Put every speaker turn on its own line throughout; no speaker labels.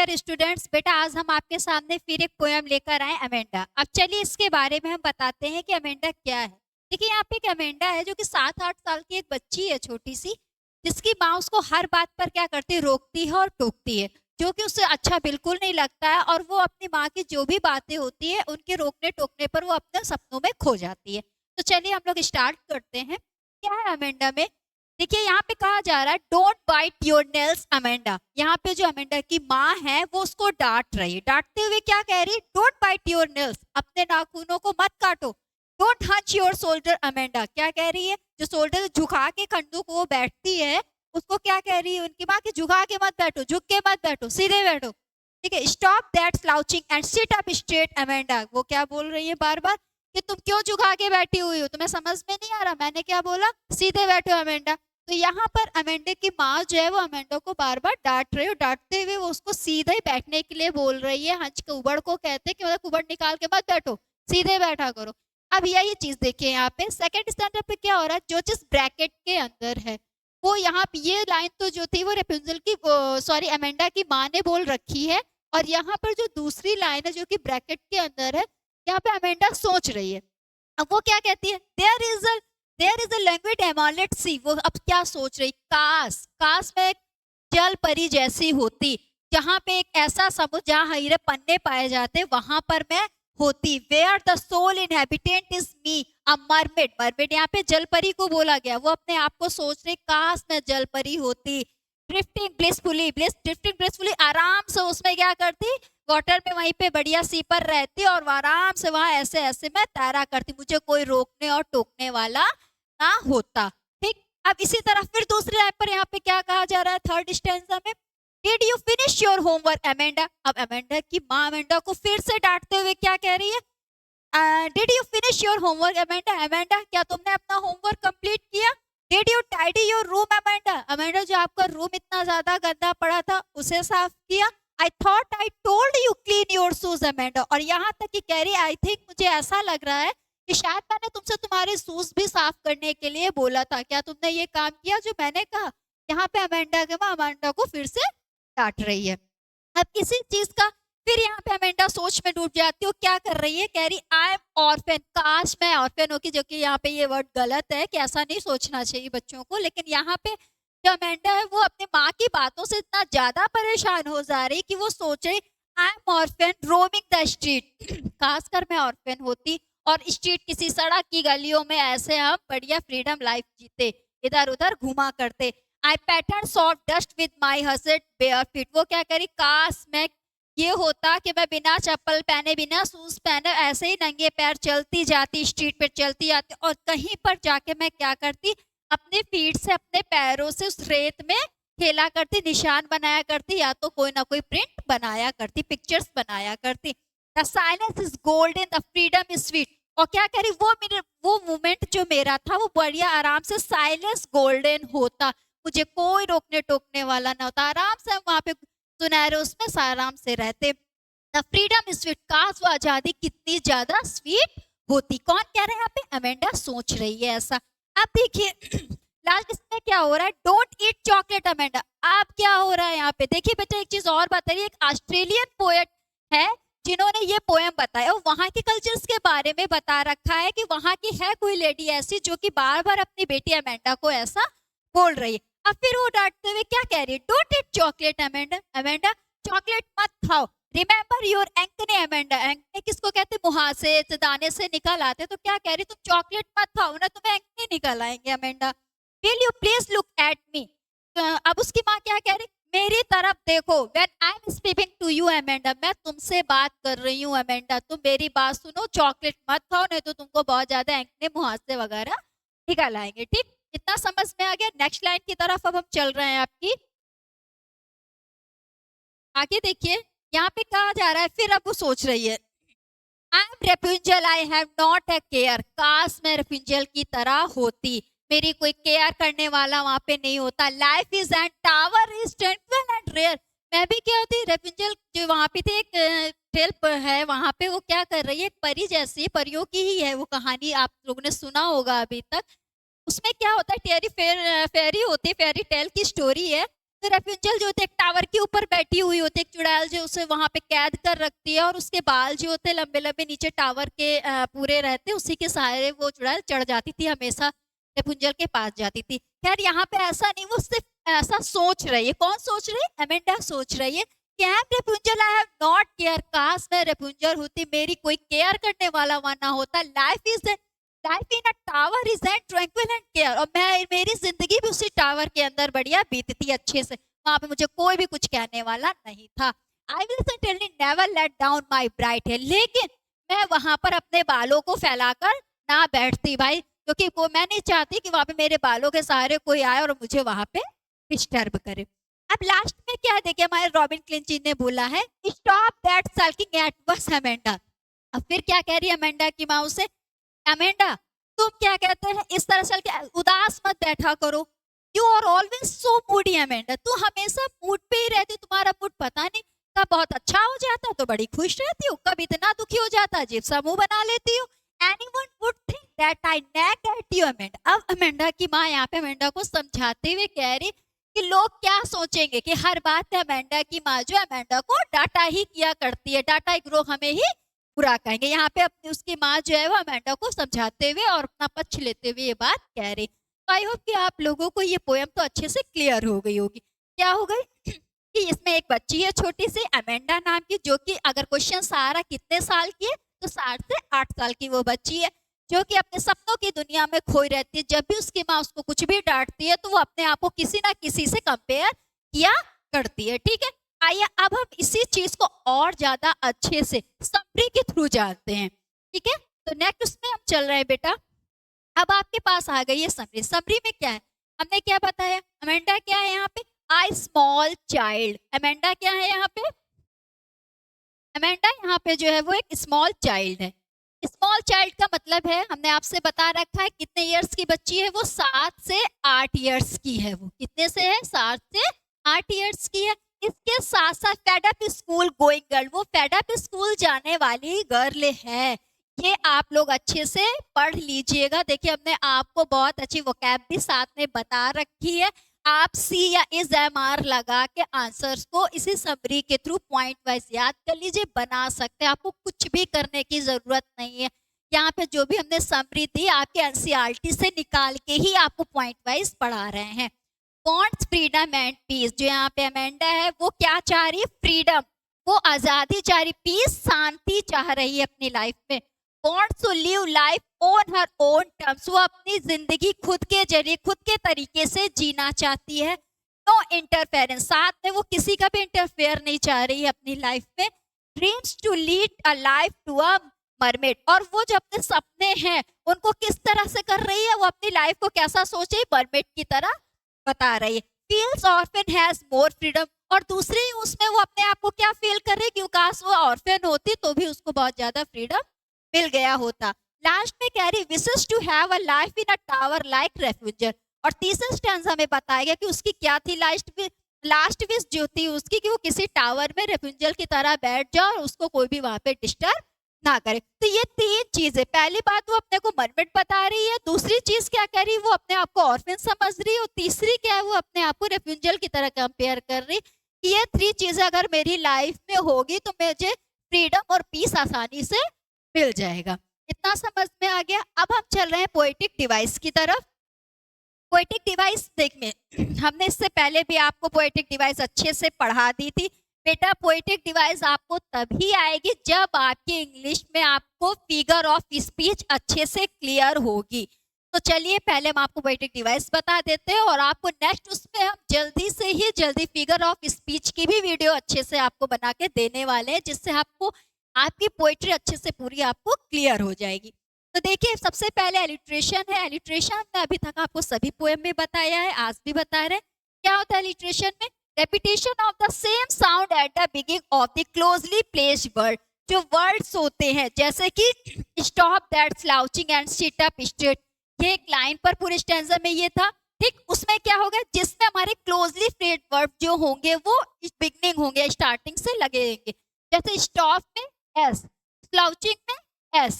Dear students, बेटा आज हम आपके सामने फिर एक पोयम लेकर आए अमेंडा। अब चलिए इसके बारे में हम बताते हैं कि अमेंडा क्या है। देखिए यहाँ पे एक अमेंडा है जो कि 7-8 साल की एक बच्ची है छोटी सी, जिसकी माँ उसको हर बात पर क्या करती है, रोकती है और टोकती है, जो कि उसे अच्छा बिल्कुल नहीं लगता है। और वो अपनी माँ की जो भी बातें होती है उनके रोकने टोकने पर वो अपने सपनों में खो जाती है। तो चलिए हम लोग स्टार्ट करते हैं। क्या है अमेंडा में? देखिए यहाँ पे कहा जा रहा है don't bite your nails Amanda. यहाँ पे जो अमेंडा की माँ है वो उसको डांट रही है। डांटते हुए क्या कह रही है? डोंट बाइट योर नेल्स, अपने नाखूनों को मत काटो। Don't hunch your shoulder Amanda, क्या कह रही है? जो शोल्डर झुका के कंधों को वो बैठती है उसको क्या कह रही है उनकी माँ की? झुका के मत बैठो, झुक के मत बैठो, सीधे बैठो। ठीक है, stop that slouching and sit up straight Amanda. वो क्या बोल रही है बार बार कि तुम क्यों झुका के बैठी हुई हो, तुम्हें समझ में नहीं आ रहा मैंने क्या बोला? सीधे बैठो अमेंडा। तो यहाँ पर अमेंडा की माँ जो है वो अमेंडा को बार बार डांट रही है। डांटते हुए वो उसको सीधे ही बैठने के लिए बोल रही है। हंच के उबड़ को कहते हैं कि मतलब कुबड़ निकाल के मत बैठो, सीधे बैठा करो। अब यही चीज देखिए यहाँ पे सेकंड स्टैंडर्ड पे क्या हो रहा है, जो चीज ब्रैकेट के अंदर है वो यहाँ पे ये लाइन तो जो थी वो रेपुंजल की सॉरी अमेंडा की माँ ने बोल रखी है। और यहाँ पर जो दूसरी लाइन है जो कि ब्रैकेट के अंदर है, यहाँ पे अमेंडा सोच रही है। अब वो क्या कहती है? देयर इज अ लैंग्वेज एमोलेट सी। वो अब क्या सोच रही? काश काश में एक जल परी जैसी होती, जहां पे एक ऐसा समुद्र जहां हीरे पन्ने पाए जाते वहां पर मैं होती। Where the sole inhabitant is me a mermaid. Mermaid यहाँ पे जल परी को बोला गया। वो अपने आप को सोच रही काश मैं जल परी होती। ड्रिफ्टिंग ब्लिसफुली आराम से उसमें क्या करती, वाटर में वहीं पे बढ़िया सी पर रहती और आराम से वहां ऐसे ऐसे मैं तैरा करती, मुझे कोई रोकने और टोकने वाला ना होता। ठीक, अब इसी तरह फिर दूसरे लाइन पर यहाँ पे क्या कहा जा रहा है थर्ड स्टैंजा में? Did you finish your homework Amanda. अब अमेंडा की माँ अमेंडा को फिर से डांटते हुए क्या कह रही है? Did you finish your homework Amanda. Amanda क्या तुमने अपना होमवर्क कंप्लीट किया? Did you tidy your room Amanda. Amanda जो आपका रूम इतना ज्यादा गंदा पड़ा था उसे साफ किया? I thought I told you clean your shoes Amanda. और यहाँ तक कि कह रही आई थिंक मुझे ऐसा लग रहा है कि शायद मैंने तुमसे तुम्हारे शूज भी साफ करने के लिए बोला था, क्या तुमने ये काम किया जो मैंने कहा? यहाँ पे अमेंडा के माँ अमेंडा को फिर से डांट रही है। अब इसी चीज का फिर यहाँ पे अमेंडा सोच में डूब जाती है। क्या कर रही है? कह रही आई एम ऑर्फन। काश मैं ऑर्फन होगी, जो कि यहाँ पे ये वर्ड गलत है कि ऐसा नहीं सोचना चाहिए बच्चों को। लेकिन यहाँ पे जो अमेंडा है वो अपनी माँ की बातों से इतना ज्यादा परेशान हो जा रही कि वो सोचे I am orphan roaming the street. खास कर मैं ऑर्फन होती और स्ट्रीट किसी सड़क की गलियों में ऐसे हम बढ़िया फ्रीडम लाइफ जीते, इधर उधर घुमा करते। I pattern soft dust with my हसड बेयर फीट। वो क्या करी? काश मैं ये होता कि मैं बिना चप्पल पहने बिना शूज पहने ऐसे ही नंगे पैर चलती जाती, स्ट्रीट पे चलती जाती और कहीं पर जाके मैं क्या करती, अपने फीट से अपने पैरों से उस रेत में खेला करती, निशान बनाया करती, या तो कोई ना कोई प्रिंट बनाया करती, पिक्चर्स बनाया करती। The silence is golden, the freedom is sweet. और क्या करी? वो मोमेंट जो मेरा था वो बढ़िया आराम से साइलेंस गोल्डन होता, मुझे कोई रोकने टोकने वाला ना होता, आराम से हम वहां पे सुनहरे उसमें आराम से रहते। The freedom sweet. काश वो आजादी कितनी ज्यादा स्वीट होती। कौन कह रहे हैं यहाँ पे? अमेंडा सोच रही है ऐसा। अब देखिए लास्ट इसमें क्या हो रहा है? Don't eat chocolate Amanda. अब क्या हो रहा है यहाँ पे? देखिए बेटा एक चीज और बता रही है, एक ऑस्ट्रेलियन पोएट है जिन्होंने ये पोएम बताया और वहां के कल्चर्स के बारे में बता रखा है कि वहां की है कोई लेडी ऐसी जो कि बार बार अपनी बेटी अमेंडा को ऐसा बोल रही है। अब फिर वो डांटते हुए क्या कह रही है? Don't eat chocolate Amanda. Amanda chocolate मत खाओ। Remember your acne Amanda. Acne किसको कहते हैं? मुहासे से दाने से निकल आते। तो क्या कह रही? तुम चॉकलेट मत खाओ ना, तुम्हें एक्ने निकल आएंगे Amanda. Will you please look at me. अब उसकी माँ क्या कह रही? मेरी तरफ देखो। When I am speaking to you Amanda, मैं तुमसे बात कर रही हूँ अमेंडा, तुम मेरी बात सुनो, चॉकलेट मत खाओ नहीं तो तुमको बहुत ज्यादा एक्ने मुहासे वगैरह निकल आएंगे। ठीक, इतना समझ में आ गया? नेक्स्ट लाइन की तरफ अब हम चल रहे हैं आपकी। आगे देखिए यहाँ पे कहा जा रहा है, फिर अब वो सोच रही है I am Rapunzel I have not a care. काश मैं रेपुंजल की तरह होती, मेरी कोई केयर करने वाला वहां पे नहीं होता। Life is and tower is tranquil and rare. मैं भी क्या होती? रेपुंजल जो वहां पे थे एक टेल्प है वहां पे, वो क्या कर रही है? एक परी जैसी, परियों की ही है वो कहानी, आप लोगों ने सुना होगा अभी तक। उसमें क्या होता है? फेरी होती है, फेरी टेल की स्टोरी है। तो रेप्यूंजल जो होते हैं एक टावर के ऊपर बैठी हुई होती है, एक चुड़ैल जो उसे वहां पे कैद कर रखती है, और उसके बाल जो होते हैं लंबे लंबे नीचे टावर के पूरे रहते, उसी के सहारे वो चुड़ैल चढ़ जाती थी, हमेशा रेप्यूंजल के पास जाती थी। खैर यहाँ पे ऐसा नहीं, वो सिर्फ ऐसा सोच रही है। कौन सोच रही है? अमेंडा सोच रही है कि I am Rapunzel, I have not care, काश मैं रेप्यूंजल होती, मेरी कोई केयर करने वाला वहां ना होता। Life in a tower is and tranquil and care, और मैं मेरी जिंदगी भी उसी टावर के अंदर बढ़िया बीतती अच्छे से, वहां पे मुझे कोई भी कुछ कहने वाला नहीं था। I will certainly never let down my bright hair, लेकिन मैं वहां पर अपने बालों को फैलाकर ना बैठती भाई, क्योंकि वो मैं नहीं चाहती कि वहां पे मेरे बालों के सहारे कोई आए और मुझे वहां पे डिस्टर्ब करे। अब लास्ट में क्या देखिए, हमारे रॉबिन क्लिंची ने बोला है, स्टॉप दैट सल्किंग एट बस अमेंडा। अब फिर क्या कह रही है अमेंडा की माँ उसे, अमेंडा तुम क्या कहते हैं इस तरह से उदास मत बैठा करो, you are always so moody Amanda, तू हमेशा मूड पे ही रहती, तुम्हारा मूड पता नहीं कब बहुत अच्छा हो जाता तो बड़ी खुश रहती हो, कब इतना दुखी हो जाता अजीब सा मुंह बना लेती हो। Anyone would think that I nag at you Amanda. अब अमेंडा की माँ यहाँ पे अमेंडा को समझाते हुए कह रही कि लोग क्या सोचेंगे, कि हर बात पे अमेंडा की माँ जो अमेंडा को डांटा ही किया करती है, डांटा लोग हमें ही बुरा कहेंगे। यहाँ पे अपनी उसकी माँ जो है वो अमेंडा को समझाते हुए और अपना पक्ष लेते हुए ये बात कह रही। तो आई होप कि आप लोगों को ये पोएम तो अच्छे से क्लियर हो गई होगी। क्या हो गई कि इसमें एक बच्ची है छोटी सी अमेंडा नाम की, जो कि अगर क्वेश्चन आ रहा कितने साल की है तो 7 से 8 साल की वो बच्ची है, जो कि अपने सपनों की दुनिया में खोई रहती है। जब भी उसकी माँ उसको कुछ भी डांटती है तो वो अपने आप को किसी ना किसी से कंपेयर किया करती है। ठीक है, आइए अब हम इसी चीज को और ज्यादा अच्छे से समरी के थ्रू जानते हैं। ठीक है, तो नेक्स्ट उसमें हम चल रहे हैं बेटा। अब आपके पास आ गई है समरी। समरी में क्या है, हमने क्या बताया, अमेंडा क्या है यहाँ पे, आई स्मॉल चाइल्ड। अमेंडा क्या है यहाँ पे, अमेंडा यहाँ पे जो है वो एक स्मॉल चाइल्ड है। स्मॉल चाइल्ड का मतलब है, हमने आपसे बता रखा है कितने इयर्स की बच्ची है वो, 7 से 8 इयर्स की है। वो कितने से है, 7 से 8 इयर्स की है। इसके साथ साथ fed up school going girl, वो फेड अप स्कूल जाने वाली गर्ल है। ये आप लोग अच्छे से पढ़ लीजिएगा। देखिए हमने आपको बहुत अच्छी वोकैब भी साथ में बता रखी है। आप सी या इज एम आर लगा के आंसर्स को इसी समरी के थ्रू पॉइंट वाइज याद कर लीजिए, बना सकते हैं। आपको कुछ भी करने की जरूरत नहीं है। यहाँ पे जो भी हमने समरी दी आपके एनसीईआरटी से निकाल के ही आपको पॉइंट वाइज पढ़ा रहे हैं। वॉन्ट्स फ्रीडम एंड पीस, जो यहाँ पे अमेंडा है वो क्या चाह रही है, फ्रीडम, वो आजादी चाह रही, पीस शांति चाह रही है अपनी लाइफ में। Wants to live life on her own terms, वो अपनी जिंदगी खुद के जरिए खुद के तरीके से जीना चाहती है। नो इंटरफेरेंस, साथ में वो किसी का भी इंटरफेयर नहीं चाह रही है अपनी लाइफ में। Dreams to lead a life to a mermaid, और वो जो अपने सपने हैं उनको किस तरह से कर रही है, वो अपनी लाइफ को कैसा सोच रही, मरमेड की तरह बता रही है। Feels orphan has more freedom, और दूसरी उसमें वो अपने आप को क्या फील कर रही है कि काश वो ऑर्फन होती तो भी उसको बहुत ज्यादा फ्रीडम मिल गया होता। लास्ट में कह रही wishes to have a life in a tower like refuser, और तीसरे स्टैंजा में बताया गया कि उसकी क्या थी लास्ट विश जो थी उसकी, कि वो किसी टावर में रेफ्यूजल की तरह बैठ जाए और उसको कोई भी वहां पे डिस्टर्ब ना करे। तो ये 3 चीजें, पहली बात वो अपने को मरमेड बता रही है, दूसरी चीज क्या कह रही है वो अपने आप को ऑर्फन समझ रही है, और तीसरी क्या है वो अपने आप को रेफ्यूजल की तरह कंपेयर कर रही कि ये 3 चीजें अगर मेरी लाइफ में होगी तो मुझे फ्रीडम और पीस आसानी से मिल जाएगा। इतना समझ में आ गया। अब हम चल रहे हैं पोएटिक डिवाइस की तरफ। पोएटिक डिवाइस देखिए हमने इससे पहले भी आपको पोएटिक डिवाइस अच्छे से पढ़ा दी थी बेटा। पोएटिक डिवाइस आपको तभी आएगी जब आपकी इंग्लिश में आपको फिगर ऑफ स्पीच अच्छे से क्लियर होगी। तो चलिए पहले हम आपको पोएटिक डिवाइस बता देते हैं, और आपको नेक्स्ट उसमें हम जल्दी फिगर ऑफ स्पीच की भी वीडियो अच्छे से आपको बना के देने वाले हैं, जिससे आपको आपकी पोएट्री अच्छे से पूरी आपको क्लियर हो जाएगी। तो देखिए सबसे पहले एलिट्रेशन है। एलिट्रेशन हमने अभी तक आपको सभी पोएम में बताया है, आज भी बता रहे हैं। क्या होता है एलिट्रेशन में, repetition of the same sound at the beginning of the closely placed word. जो वर्ड्स होते हैं जैसे कि stop that slouching and sit up straight, ये एक लाइन पर पूरे स्टैंजा में ये था। ठीक, उसमें क्या होगा, जिसमें हमारे क्लोजली फ्रेड वर्ब जो होंगे वो बिगनिंग होंगे, स्टार्टिंग से लगेंगे। जैसे स्टॉप में एस, स्लाउचिंग में एस,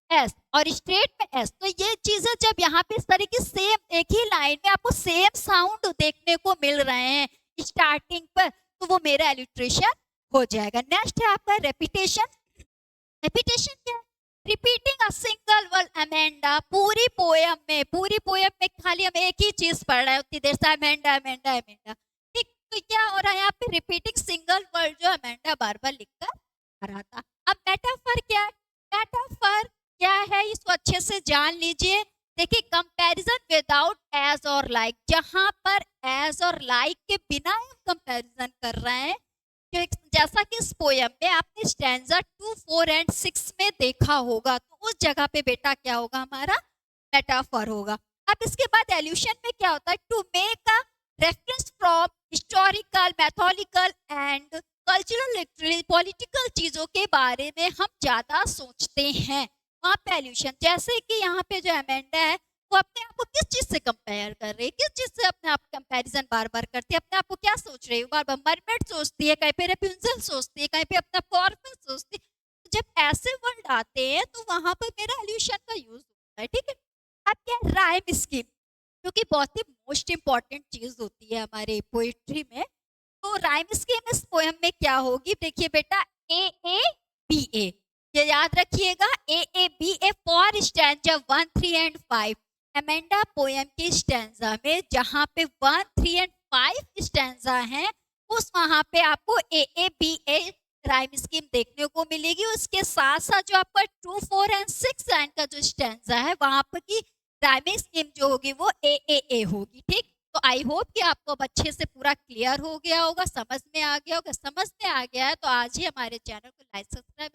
एस और स्ट्रेट में एस। तो ये चीजें जब यहाँ पे इस तरह की सेम एक ही लाइन में आपको सेम साउंड देखने को मिल रहे हैं स्टार्टिंग पर, तो वो मेरा एलिट्रेशन हो जाएगा। नेक्स्ट है आपका रेपिटेशन। रेपिटेशन क्या है? Repeating a single word Amanda. पूरी पोयम में खाली हम एक ही चीज पढ़ रहे हैं उतनी देर से, अमेंडा अमेंडा अमेंडा। ठीक, तो क्या हो रहा है यहाँ पे? रिपीटिंग सिंगल वर्ड जो अमेंडा बार बार लिखकर आ रहा था। अब मेटाफर क्या है? मेटाफर क्या है इसको अच्छे से जान लीजिए। देखिए, कंपैरिजन विदाउट एज और लाइक, जहां पर एज और लाइक के बिना हम कंपैरिजन कर रहे हैं, जैसा कि इस पोयम में आपने स्टैंजा 2, 4 एंड 6 में देखा होगा, तो उस जगह पे बेटा क्या होगा? हमारा मेटाफर होगा। अब इसके बाद एल्यूशन में क्या होता है? To make a reference from historical, mythological and cultural, literary, political चीजों के बारे में हम ज्यादा सोचते हैं, वहां पे एल्यूशन। जैसे कि यहाँ पे जो अमेंडा है वो अपने आप को किस चीज से कंपेयर कर रही है, किस चीज से अपने आप कंपैरिजन बार बार करती है, अपने आप को क्या सोच रही है? बार बार मरमेड सोचती है, कहीं पे रेपुंजल सोचती है, कहीं पे अपने आप को ऑर्फन सोचती है। तो जब ऐसे वर्ड आते हैं तो वहां पर मेरा एल्यूशन का यूज होता है। ठीक है। अब क्या? राइम स्कीम, जो कि बहुत ही मोस्ट इंपॉर्टेंट चीज होती है हमारे पोएट्री में। तो राइम स्कीम इस पोएम में क्या होगी? देखिए बेटा, ए ए बी ए, ये याद रखिएगा, A A B A for stanza 1, 3 and 5। Amanda poem के स्टैंजा में जहां पे 1, 3 एंड 5 स्टैंजा हैं, उस वहां पे आपको A A B A rhyme scheme देखने को मिलेगी। उसके साथ साथ जो आपका 2, 4 एंड 6 लाइन का जो स्टैंजा है, वहां पर की राइमिंग स्कीम जो होगी वो ए ए ए होगी। ठीक, तो आई होप कि आपको अब अच्छे से पूरा क्लियर हो गया होगा, समझ में आ गया होगा। समझ में आ गया है तो आज ही हमारे चैनल को लाइक, सब्सक्राइब